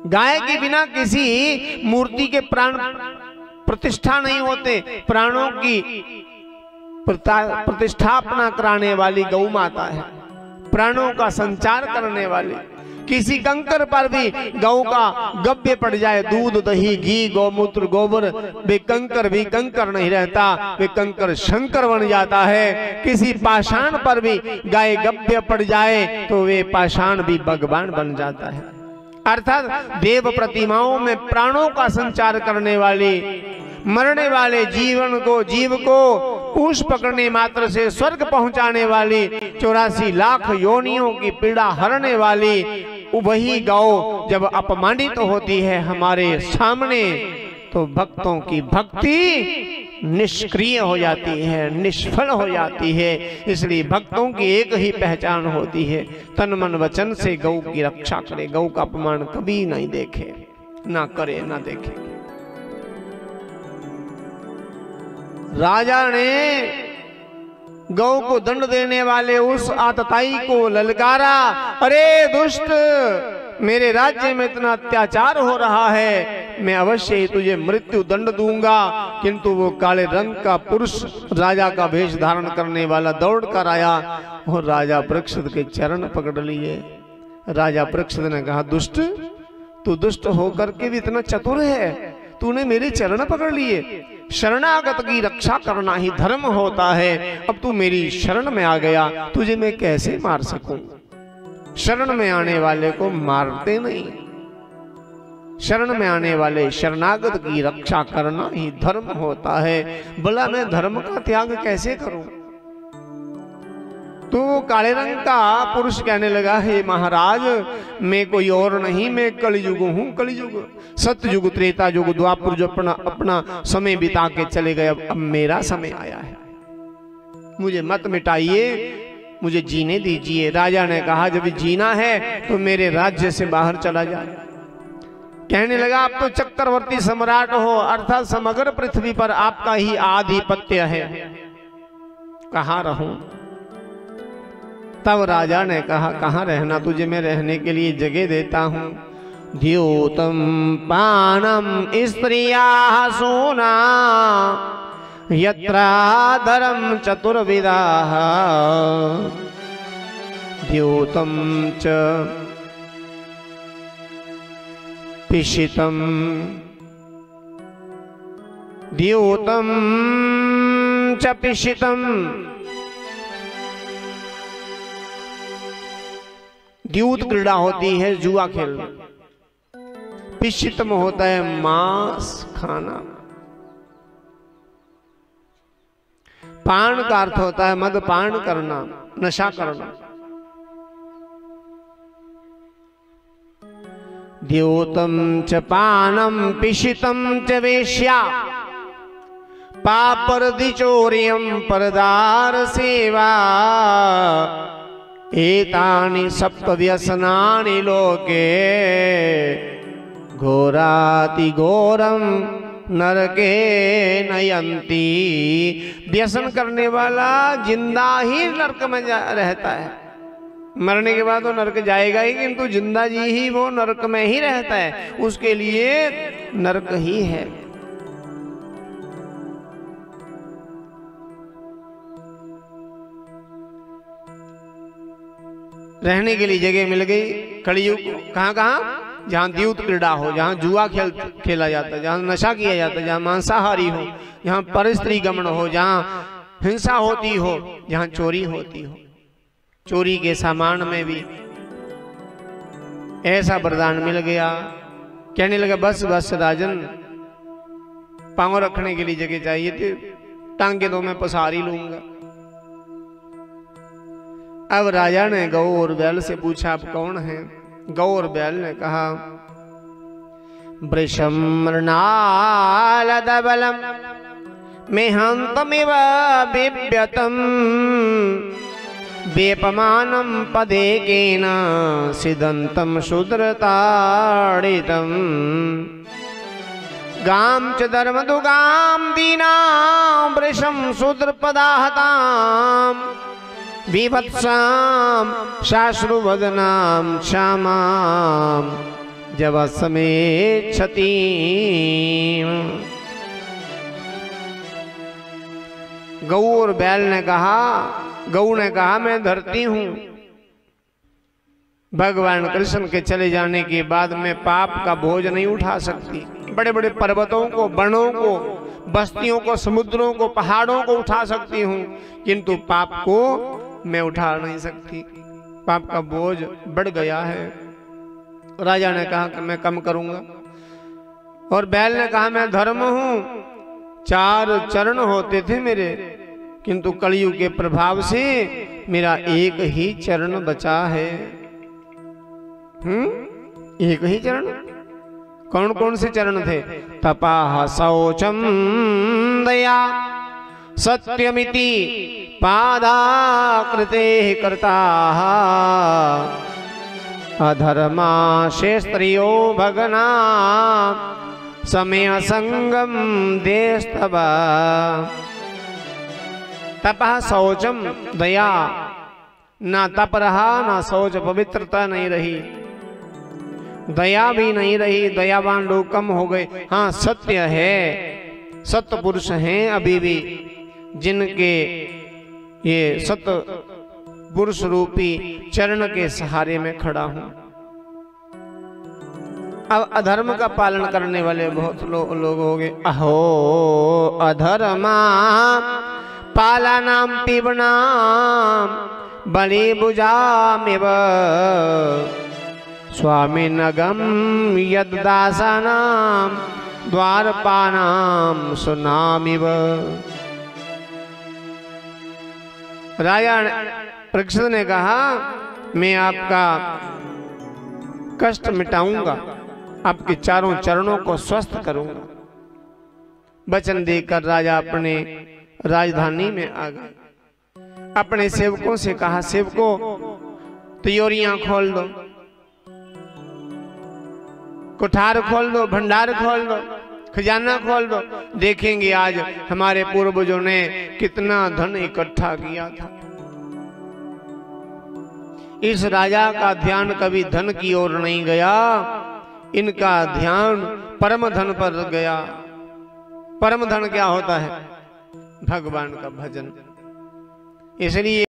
गाय के बिना किसी मूर्ति के प्राण प्रतिष्ठा नहीं होते। प्राणों की प्रतिष्ठापना कराने वाली गौ माता है, प्राणों का संचार करने वाली। किसी कंकर पर भी गौ का गव्य पड़ जाए, दूध दही घी गौमूत्र गोबर, वे कंकर भी कंकर नहीं रहता, वे कंकर शंकर बन जाता है। किसी पाषाण पर भी गाय गव्य पड़ जाए तो वे पाषाण भी भगवान बन जाता है। अर्थात देव प्रतिमाओं में प्राणों का संचार करने वाली, मरने वाले जीव को पूछ पकड़ने मात्र से स्वर्ग पहुंचाने वाली, 84 लाख योनियों की पीड़ा हरने वाली वही गौ जब अपमानित होती है हमारे सामने तो भक्तों की भक्ति निष्क्रिय हो जाती है, निष्फल हो जाती है। इसलिए भक्तों की एक ही पहचान होती है, तन मन वचन से गौ की रक्षा करे, गौ का अपमान कभी नहीं देखे, ना करे ना देखे। राजा ने गौ को दंड देने वाले उस आतताई को ललकारा, अरे दुष्ट, मेरे राज्य में इतना अत्याचार हो रहा है, मैं अवश्य ही तुझे मृत्यु दंड दूंगा। किंतु वो काले रंग का पुरुष राजा का वेश धारण करने वाला दौड़ कर आया और राजा परीक्षित के चरण पकड़ लिए। राजा परीक्षित ने कहा, दुष्ट, तू दुष्ट होकर के भी इतना चतुर है, तूने मेरे चरण पकड़ लिए। शरणागत की रक्षा करना ही धर्म होता है। अब तू मेरी शरण में आ गया, तुझे मैं कैसे मार सकूं? शरण में आने वाले को मारते नहीं, शरण में आने वाले शरणागत की रक्षा करना ही धर्म होता है। भला मैं धर्म का त्याग कैसे करूं? तो काले रंग का पुरुष कहने लगा, हे महाराज, मैं कोई और नहीं, मैं कलयुग हूँ, कलयुग, सतयुग, त्रेता युग, द्वापर जो अपना समय बिता के चले गए, अब मेरा समय आया है, मुझे मत मिटाइए, मुझे जीने दीजिए। राजा ने कहा, जब जीना है तो मेरे राज्य से बाहर चला जाए। कहने लगा, आप तो चक्रवर्ती सम्राट हो, अर्थात समग्र पृथ्वी पर आपका ही आधिपत्य है, कहाँ रहूं? तब राजा ने कहा, कहाँ रहना, तुझे मैं रहने के लिए जगह देता हूं। द्यूतम पानम स्त्रियाः सूना यत्राधरम चतुर्विदाः द्यूतम च पिशितम द्यूतम च पिशितम। द्यूत क्रीड़ा होती है जुआ खेलना, पिशितम होता है मांस खाना, पान का अर्थ होता है मदपान करना, नशा करना। द्यूतम च पानम पिशितम च वेश्या पापरदि चोर्यम परदार सेवा एतानि सप्त व्यसनानि लोके घोराति घोरम नरके नयंती। व्यसन करने वाला जिंदा ही नरक में रहता है, मरने के बाद वो नरक जाएगा ही, किंतु जिंदा जी ही वो नरक में ही रहता है, उसके लिए नरक ही है। रहने के लिए जगह मिल गई। कलयुग कहाँ कहाँ? जहाँ द्यूत क्रीड़ा हो, जहाँ जुआ खेला जाता है, जहाँ नशा किया जाता है, जहाँ मांसाहारी हो, जहाँ परस्त्री गमन हो, जहाँ हिंसा होती हो, जहाँ चोरी होती हो। चोरी के सामान में भी ऐसा वरदान मिल गया। कहने लगा, बस बस राजन, पांव रखने के लिए जगह चाहिए थी, टांगे तो मैं पसार ही लूंगा। अब राजा ने गौ और बैल से पूछा, आप कौन हैं? गौ और बैल ने कहा, वृषम मृणालदबलम मेहंतमिव बिभ्यतम वेपमानं पदेकेन सिदंतं शूद्रताड़ितं गां च धर्मदुगां दीनां वृषं शूद्रपदाहतां विभत्सां शाश्रुवदनां श्यामां जब समेत क्षति। गऊ और बैल ने कहा, गऊ ने कहा मैं धरती हूं, भगवान कृष्ण के चले जाने के बाद मैं पाप का बोझ नहीं उठा सकती। बड़े बड़े पर्वतों को, वनों को, बस्तियों को, समुद्रों को, पहाड़ों को उठा सकती हूँ, किंतु पाप को मैं उठा नहीं सकती। पाप का बोझ बढ़ गया है। राजा ने कहा कि मैं कम करूंगा। और बैल ने कहा मैं धर्म हूं, 4 चरण होते थे मेरे, किंतु कलयुग के प्रभाव से मेरा एक ही चरण बचा है। एक ही चरण? कौन कौन से चरण थे? तपाह शौचम दया सत्यमिति पादाकृते कर्ता अधर्मा शेस्त्रियो भगना समय संगम देस्तवा। तपः शौचम दया, ना तप रहा, ना शौच पवित्रता नहीं रही, दया भी नहीं रही, दयावान लोग कम हो गए। हाँ सत्य है, सत्य पुरुष हैं अभी भी, जिनके ये सत्य पुरुष रूपी चरण के सहारे में खड़ा हूं। अब अधर्म का पालन करने वाले बहुत लोग हो गए। अहो अधर्मा पालनाम पिबनाम बलि भुजामिव स्वामी नगम यदासानाम द्वारपानाम सुनामिव। राजा परीक्षित ने कहा मैं आपका कष्ट मिटाऊंगा, आपके चारों चरणों को स्वस्थ करूंगा। वचन देकर राजा अपने राजधानी में आ गए। अपने सेवकों से कहा सेवकों तिजोरियां खोल दो, कुठार खोल दो, भंडार खोल दो, खजाना खोल दो, देखेंगे आज हमारे पूर्वजों ने कितना धन इकट्ठा किया था। इस राजा का ध्यान कभी धन की ओर नहीं गया, इनका ध्यान परम धन पर गया। परम धन क्या होता है? भगवान का भजन। इसलिए